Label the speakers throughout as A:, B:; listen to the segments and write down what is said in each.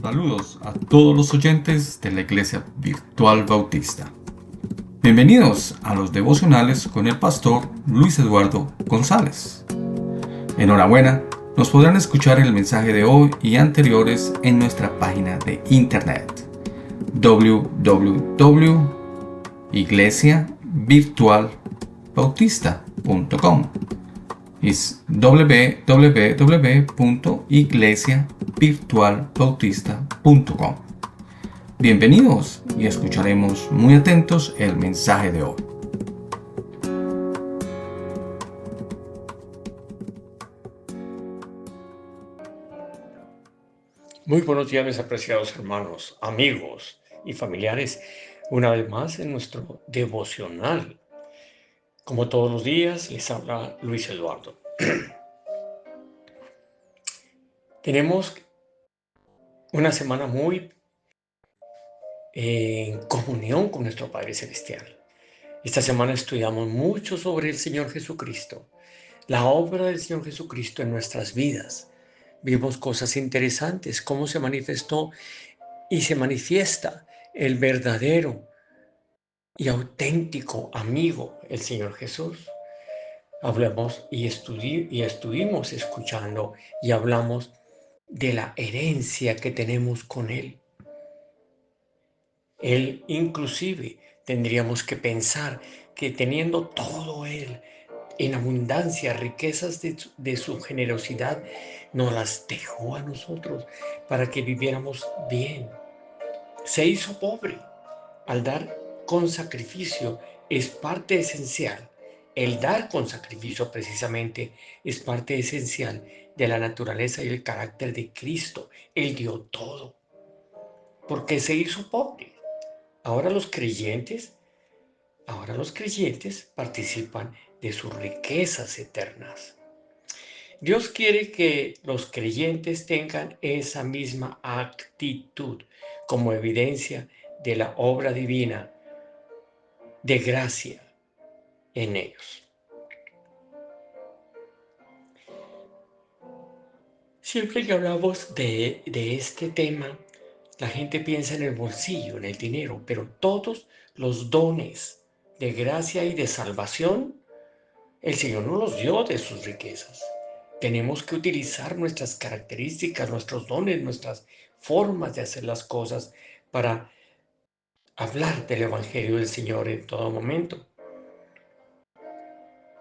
A: Saludos a todos los oyentes de la Iglesia Virtual Bautista. Bienvenidos a los devocionales con el pastor Luis Eduardo González. Enhorabuena, nos podrán escuchar el mensaje de hoy y anteriores en nuestra página de internet www.iglesiavirtualbautista.com. Es www.iglesiavirtualbautista.com. Bienvenidos y escucharemos muy atentos el mensaje de hoy.
B: Muy buenos días, mis apreciados hermanos, amigos y familiares. Una vez más en nuestro devocional. Como todos los días, les habla Luis Eduardo. Tenemos una semana muy en comunión con nuestro Padre Celestial. Esta semana estudiamos mucho sobre el Señor Jesucristo, la obra del Señor Jesucristo en nuestras vidas. Vimos cosas interesantes, cómo se manifestó y se manifiesta el verdadero y auténtico amigo, el Señor Jesús. Hablamos y estuvimos escuchando y hablamos de la herencia que tenemos con Él. Él inclusive tendríamos que pensar que teniendo todo Él en abundancia, riquezas de su generosidad, nos las dejó a nosotros para que viviéramos bien. Se hizo pobre al dar con sacrificio, es parte esencial. El dar con sacrificio precisamente es parte esencial de la naturaleza y el carácter de Cristo. Él dio todo porque se hizo pobre. Ahora los creyentes, ahora los creyentes participan de sus riquezas eternas. Dios quiere que los creyentes tengan esa misma actitud como evidencia de la obra divina de gracia en ellos. Siempre que hablamos de este tema, la gente piensa en el bolsillo, en el dinero, pero todos los dones de gracia y de salvación, el Señor nos los dio de sus riquezas. Tenemos que utilizar nuestras características, nuestros dones, nuestras formas de hacer las cosas para hablar del Evangelio del Señor en todo momento.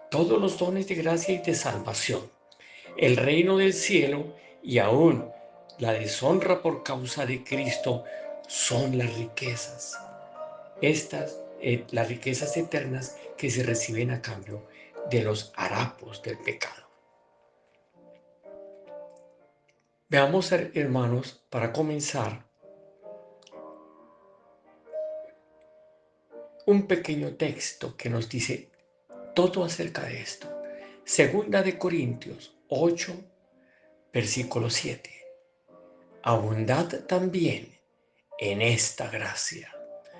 B: Todos los dones de gracia y de salvación, el reino del cielo y aún la deshonra por causa de Cristo son las riquezas. Estas, las riquezas eternas que se reciben a cambio de los harapos del pecado. Veamos, hermanos, para comenzar, un pequeño texto que nos dice todo acerca de esto. Segunda de Corintios 8, versículo 7. Abundad también en esta gracia.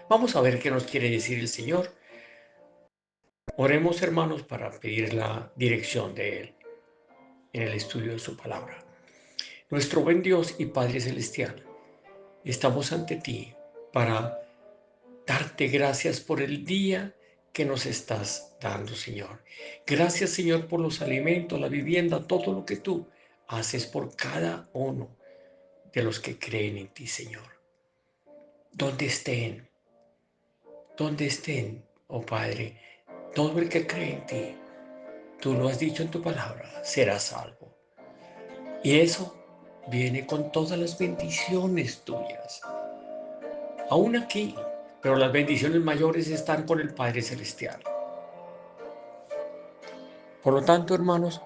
B: Vamos a ver qué nos quiere decir el Señor. Oremos, hermanos, para pedir la dirección de Él en el estudio de su palabra. Nuestro buen Dios y Padre Celestial, estamos ante ti para darte gracias por el día que nos estás dando, Señor. Gracias, Señor, por los alimentos, la vivienda, todo lo que tú haces por cada uno de los que creen en ti, Señor. Donde estén, oh Padre, todo el que cree en ti, tú lo has dicho en tu palabra, será salvo. Y eso viene con todas las bendiciones tuyas. Aún aquí, pero las bendiciones mayores están con el Padre Celestial. Por lo tanto, hermanos,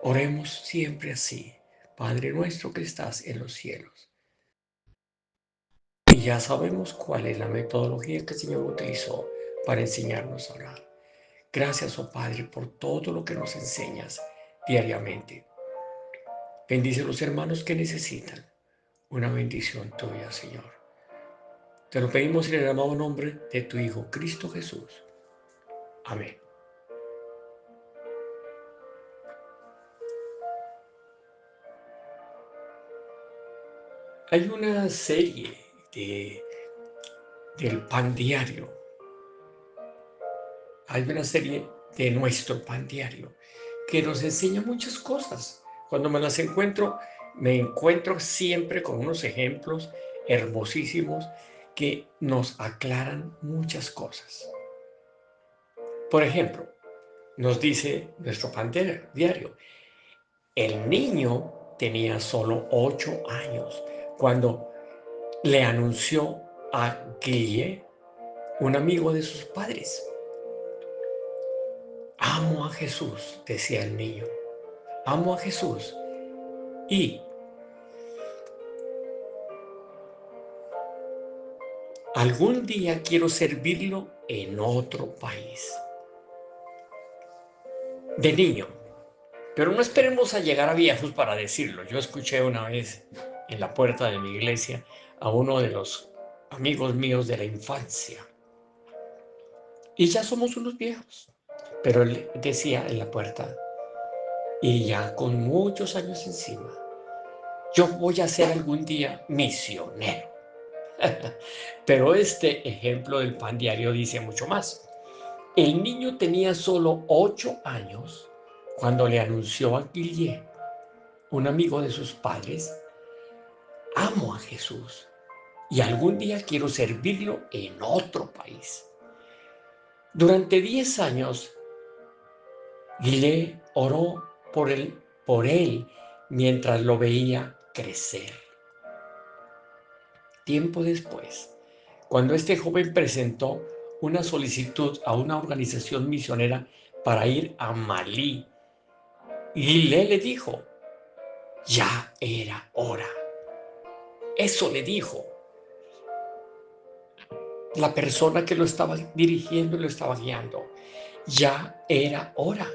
B: oremos siempre así. Padre nuestro que estás en los cielos. Y ya sabemos cuál es la metodología que el Señor utilizó para enseñarnos a orar. Gracias, oh Padre, por todo lo que nos enseñas diariamente. Bendice a los hermanos que necesitan una bendición tuya, Señor. Te lo pedimos en el amado nombre de tu Hijo, Cristo Jesús. Amén. Hay una serie del Pan Diario, hay una serie de nuestro Pan Diario que nos enseña muchas cosas. Cuando me encuentro siempre con unos ejemplos hermosísimos que nos aclaran muchas cosas. Por ejemplo, nos dice nuestro Pan Diario, el niño tenía solo 8 años cuando le anunció a Guille, un amigo de sus padres. Amo a Jesús, decía el niño. Amo a Jesús y algún día quiero servirlo en otro país. De niño. Pero no esperemos a llegar a viejos para decirlo. Yo escuché una vez en la puerta de mi iglesia a uno de los amigos míos de la infancia. Y ya somos unos viejos. Pero él decía en la puerta, y ya con muchos años encima, yo voy a ser algún día misionero. Pero este ejemplo del Pan Diario dice mucho más. El niño tenía solo 8 años cuando le anunció a Guille, un amigo de sus padres, amo a Jesús y algún día quiero servirlo en otro país. Durante 10 años, Guille oró por él mientras lo veía crecer. Tiempo después, cuando este joven presentó una solicitud a una organización misionera para ir a Malí, Guille le dijo, ya era hora. Eso le dijo la persona que lo estaba dirigiendo y lo estaba guiando. Ya era hora.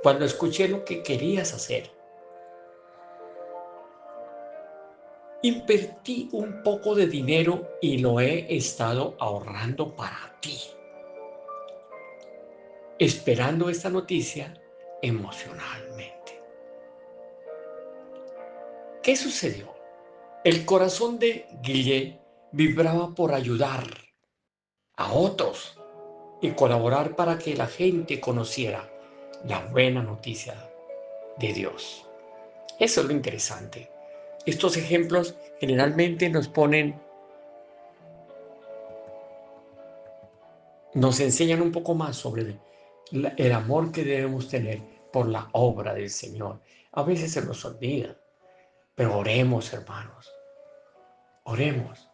B: Cuando escuché lo que querías hacer, invertí un poco de dinero y lo he estado ahorrando para ti, esperando esta noticia emocionalmente. ¿Qué sucedió? El corazón de Guille vibraba por ayudar a otros y colaborar para que la gente conociera la buena noticia de Dios. Eso es lo interesante. Estos ejemplos generalmente nos enseñan un poco más sobre el amor que debemos tener por la obra del Señor. A veces se nos olvida, pero oremos, hermanos, oremos.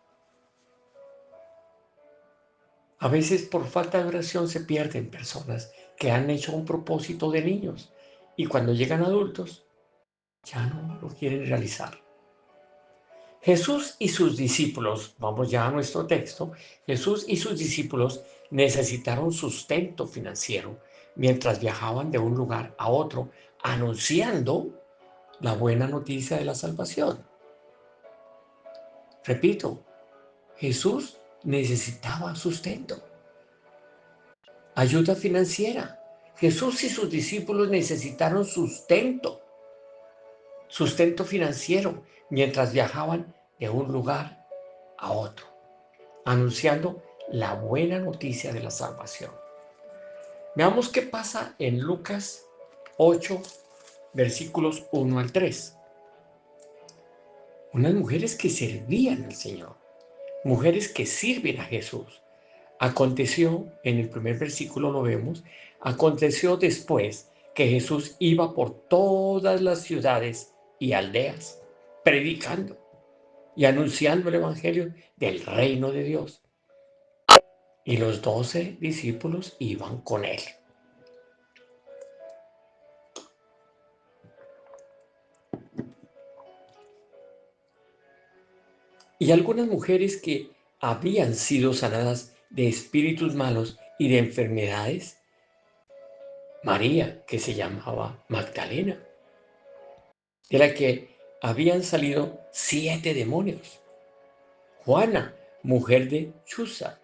B: A veces por falta de oración se pierden personas que han hecho un propósito de niños y cuando llegan adultos ya no lo quieren realizar. Jesús y sus discípulos, vamos ya a nuestro texto, Jesús y sus discípulos necesitaron sustento financiero mientras viajaban de un lugar a otro, anunciando la buena noticia de la salvación. Repito, Jesús necesitaba sustento, ayuda financiera. Jesús y sus discípulos necesitaron sustento financiero mientras viajaban de un lugar a otro, anunciando la buena noticia de la salvación. Veamos qué pasa en Lucas 8, versículos 1 al 3. Unas mujeres que servían al Señor, mujeres que sirven a Jesús. Aconteció, en el primer versículo lo vemos, aconteció después que Jesús iba por todas las ciudades y aldeas, predicando y anunciando el evangelio del reino de Dios. Y los 12 discípulos iban con él. Y algunas mujeres que habían sido sanadas de espíritus malos y de enfermedades, María, que se llamaba Magdalena, de la que habían salido 7 demonios, Juana, mujer de Chuza,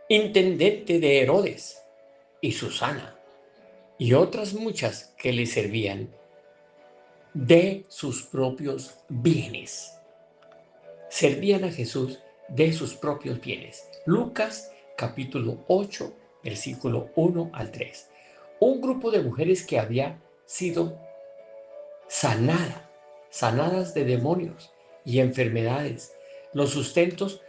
B: intendente de Herodes, y Susana, y otras muchas que le servían de sus propios bienes. servían a Jesús de sus propios bienes. Lucas capítulo 8, versículo 1 al 3. Un grupo de mujeres que había sido sanadas de demonios y enfermedades. Los sustentaban.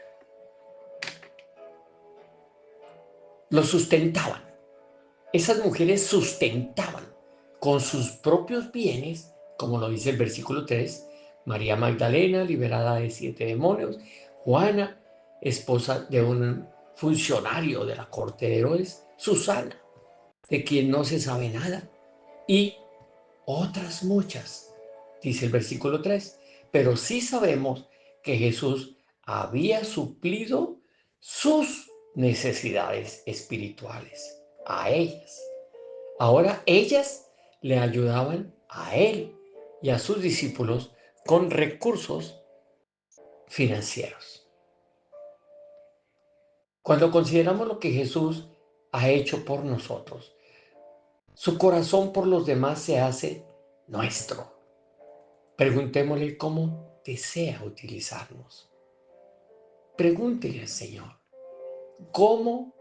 B: Esas mujeres sustentaban con sus propios bienes, como lo dice el versículo 3, María Magdalena, liberada de 7 demonios, Juana, esposa de un funcionario de la corte de Herodes, Susana, de quien no se sabe nada, y otras muchas, dice el versículo 3. Pero sí sabemos que Jesús había suplido sus necesidades espirituales a ellas. Ahora ellas le ayudaban a él y a sus discípulos con recursos financieros. Cuando consideramos lo que Jesús ha hecho por nosotros, su corazón por los demás se hace nuestro. Preguntémosle cómo desea utilizarnos. Pregúntele al Señor, ¿cómo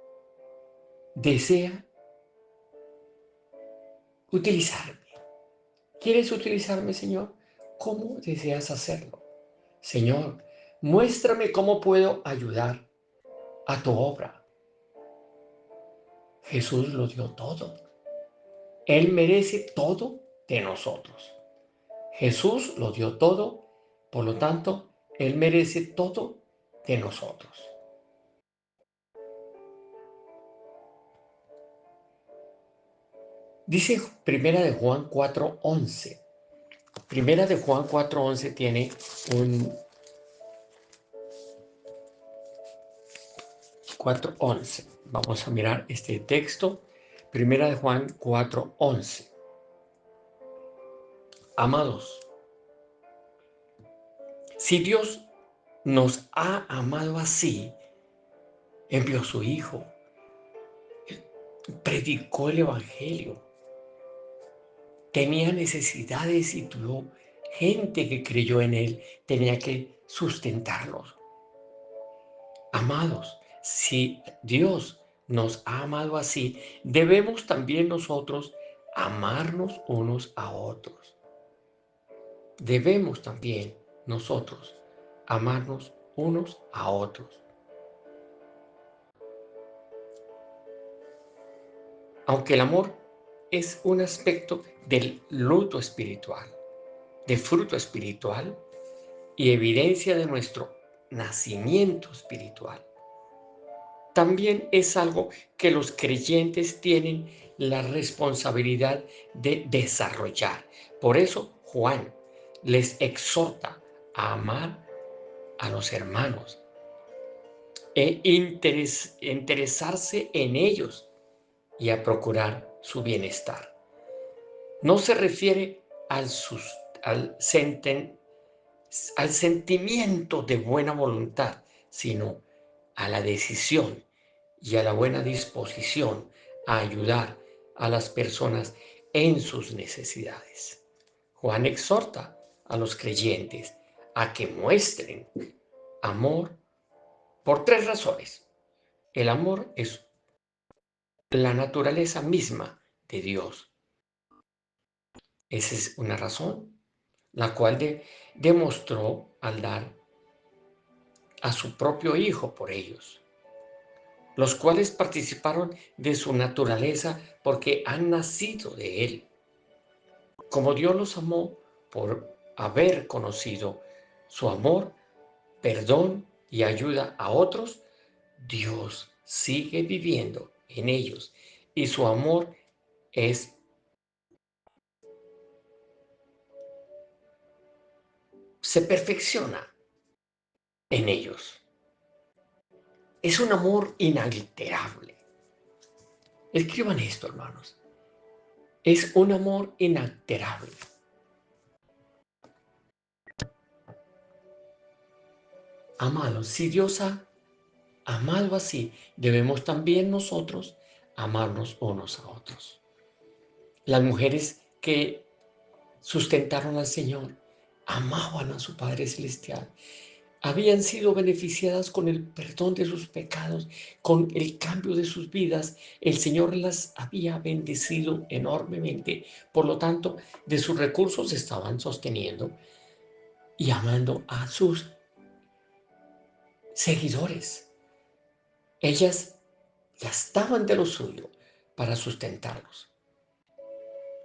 B: desea utilizarme? ¿Quieres utilizarme, Señor? ¿Cómo deseas hacerlo? Señor, muéstrame cómo puedo ayudar a tu obra. Jesús lo dio todo. Él merece todo de nosotros. Jesús lo dio todo, por lo tanto, Él merece todo de nosotros. Dice Primera de Juan 4:11. Primera de Juan 4:11 tiene un 4:11. Vamos a mirar este texto. Primera de Juan 4:11. Amados, si Dios nos ha amado así, envió a su Hijo, predicó el Evangelio, tenía necesidades y tuvo gente que creyó en Él, tenía que sustentarlos. Amados, si Dios nos ha amado así, debemos también nosotros amarnos unos a otros. Debemos también nosotros amarnos unos a otros. Aunque el amor es un aspecto del luto espiritual, de fruto espiritual y evidencia de nuestro nacimiento espiritual, también es algo que los creyentes tienen la responsabilidad de desarrollar. Por eso Juan les exhorta a amar a los hermanos e interesarse en ellos y a procurar su bienestar. No se refiere al sentimiento de buena voluntad, sino a la decisión y a la buena disposición a ayudar a las personas en sus necesidades. Juan exhorta a los creyentes a que muestren amor por 3 razones. El amor es la naturaleza misma de Dios. Esa es una razón, la cual demostró al dar a su propio Hijo por ellos, los cuales participaron de su naturaleza porque han nacido de Él. Como Dios los amó por haber conocido su amor, perdón y ayuda a otros, Dios sigue viviendo en ellos y su amor se perfecciona en ellos. Es un amor inalterable. Escriban esto, hermanos. Es un amor inalterable. Amados, si Dios ha amado así, debemos también nosotros amarnos unos a otros. Las mujeres que sustentaron al Señor amaban a su Padre Celestial, habían sido beneficiadas con el perdón de sus pecados, con el cambio de sus vidas. El Señor las había bendecido enormemente. Por lo tanto, de sus recursos estaban sosteniendo y amando a sus seguidores. Ellas gastaban de lo suyo para sustentarlos.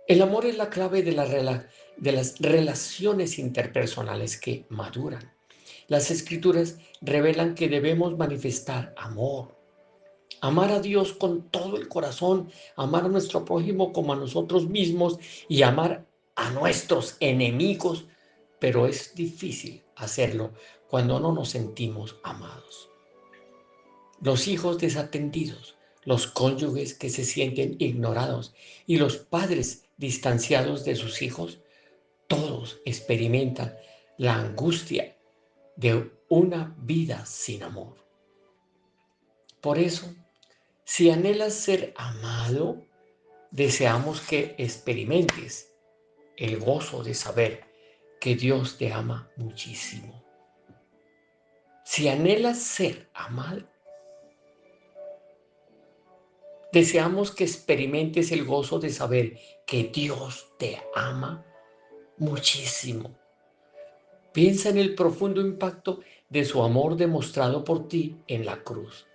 B: El amor es la clave de las relaciones interpersonales que maduran. Las Escrituras revelan que debemos manifestar amor, amar a Dios con todo el corazón, amar a nuestro prójimo como a nosotros mismos y amar a nuestros enemigos, pero es difícil hacerlo cuando no nos sentimos amados. Los hijos desatendidos, los cónyuges que se sienten ignorados y los padres distanciados de sus hijos, todos experimentan la angustia de una vida sin amor. Por eso, si anhelas ser amado, deseamos que experimentes el gozo de saber que Dios te ama muchísimo. Si anhelas ser amado, deseamos que experimentes el gozo de saber que Dios te ama muchísimo. Piensa en el profundo impacto de su amor demostrado por ti en la cruz.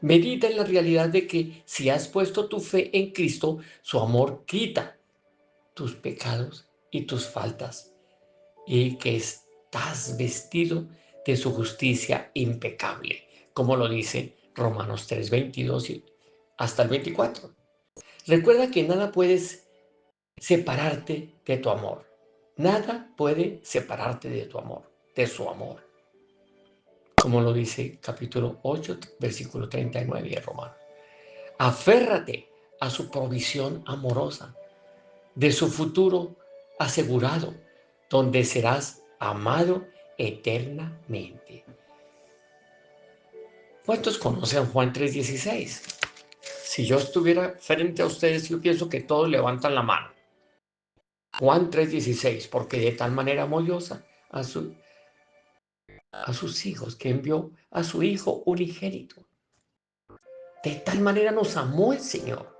B: Medita en la realidad de que si has puesto tu fe en Cristo, su amor quita tus pecados y tus faltas, y que estás vestido de su justicia impecable, como lo dice Romanos 3:22 hasta el 24. Recuerda que nada puedes separarte de tu amor. Nada puede separarte de tu amor, de su amor, como lo dice capítulo 8, versículo 39 de Romanos. Aférrate a su provisión amorosa, de su futuro asegurado, donde serás amado eternamente. ¿Cuántos conocen Juan 3:16? Si yo estuviera frente a ustedes, yo pienso que todos levantan la mano. Juan 3:16, porque de tal manera amó Dios a sus hijos, que envió a su Hijo unigénito. De tal manera nos amó el Señor,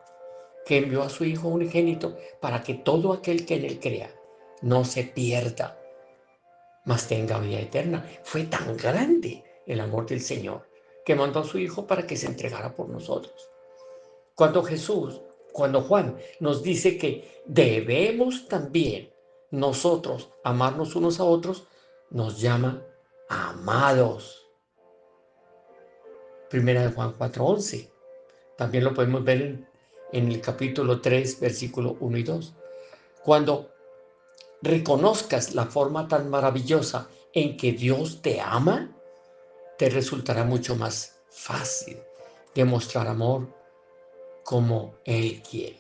B: que envió a su Hijo unigénito para que todo aquel que en él crea no se pierda, mas tenga vida eterna. Fue tan grande el amor del Señor que mandó a su Hijo para que se entregara por nosotros. Cuando Juan nos dice que debemos también nosotros amarnos unos a otros, nos llama amados. Primera de Juan 4:11. También lo podemos ver en el capítulo 3, versículo 1 y 2. Cuando reconozcas la forma tan maravillosa en que Dios te ama, te resultará mucho más fácil demostrar amor como Él quiere.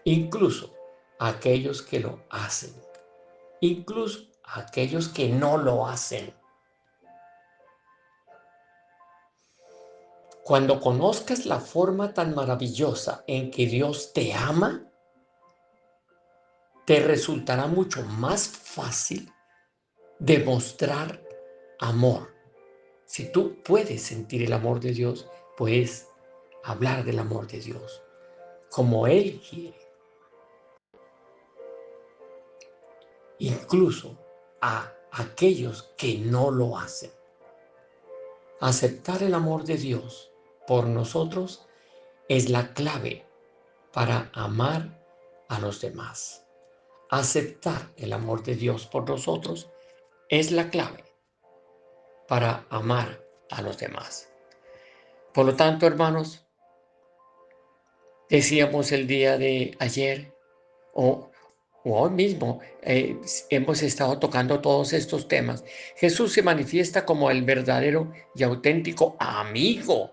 B: Incluso a aquellos que lo hacen, incluso a aquellos que no lo hacen. Cuando conozcas la forma tan maravillosa en que Dios te ama, te resultará mucho más fácil demostrar amor. Si tú puedes sentir el amor de Dios, puedes hablar del amor de Dios como Él quiere. Incluso a aquellos que no lo hacen. Aceptar el amor de Dios por nosotros es la clave para amar a los demás. Aceptar el amor de Dios por nosotros es la clave para amar a los demás. Por lo tanto, hermanos, decíamos el día de ayer o hoy mismo, hemos estado tocando todos estos temas. Jesús se manifiesta como el verdadero y auténtico amigo.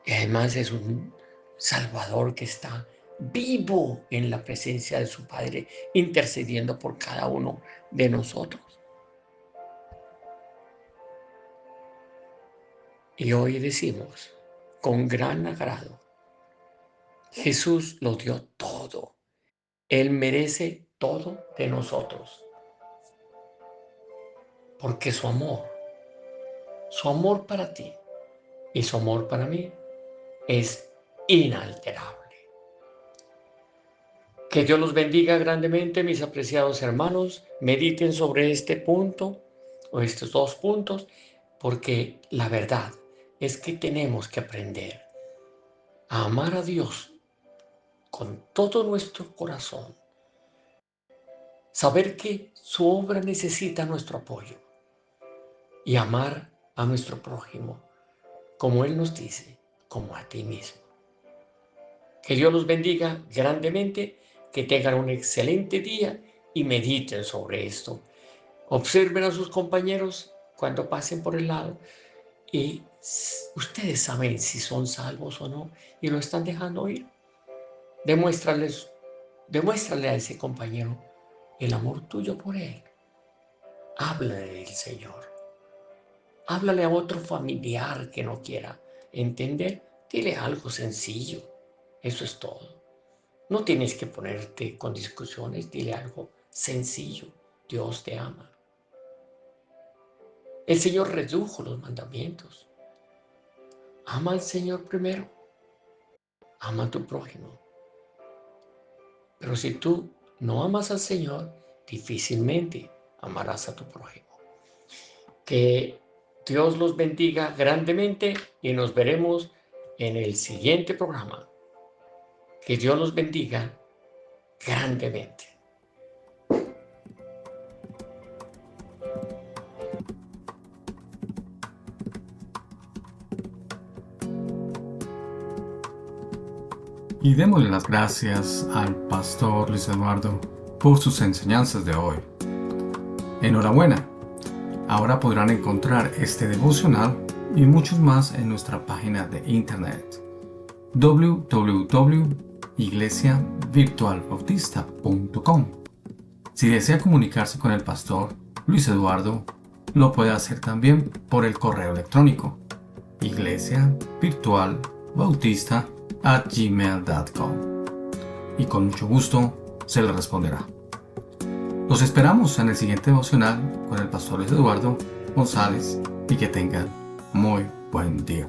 B: Y además es un Salvador que está vivo en la presencia de su Padre, intercediendo por cada uno de nosotros. Y hoy decimos, con gran agrado, Jesús lo dio todo. Él merece todo de nosotros. porque su amor para ti y su amor para mí es inalterable. Que Dios los bendiga grandemente, mis apreciados hermanos. Mediten sobre este punto o estos dos puntos, porque la verdad es que tenemos que aprender a amar a Dios con todo nuestro corazón. Saber que su obra necesita nuestro apoyo y amar a nuestro prójimo, como Él nos dice, como a ti mismo. Que Dios los bendiga grandemente, que tengan un excelente día y mediten sobre esto. Observen a sus compañeros cuando pasen por el lado y ustedes saben si son salvos o no y lo están dejando ir. Demuéstrale a ese compañero el amor tuyo por él. Háblale del Señor. Háblale a otro familiar que no quiera entender. Dile algo sencillo. Eso es todo. No tienes que ponerte con discusiones. Dile algo sencillo. Dios te ama. El Señor redujo los mandamientos. Ama al Señor primero. Ama a tu prójimo. Pero si tú no amas al Señor, difícilmente amarás a tu prójimo. Que Dios los bendiga grandemente y nos veremos en el siguiente programa. Que Dios los bendiga grandemente.
A: Y démosle las gracias al pastor Luis Eduardo por sus enseñanzas de hoy. Enhorabuena. Ahora podrán encontrar este devocional y muchos más en nuestra página de internet www.iglesiavirtualbautista.com. Si desea comunicarse con el pastor Luis Eduardo, lo puede hacer también por el correo electrónico iglesiavirtualbautista@gmail.com y con mucho gusto se le responderá. Los esperamos en el siguiente devocional con el pastor Luis Eduardo González y que tengan muy buen día.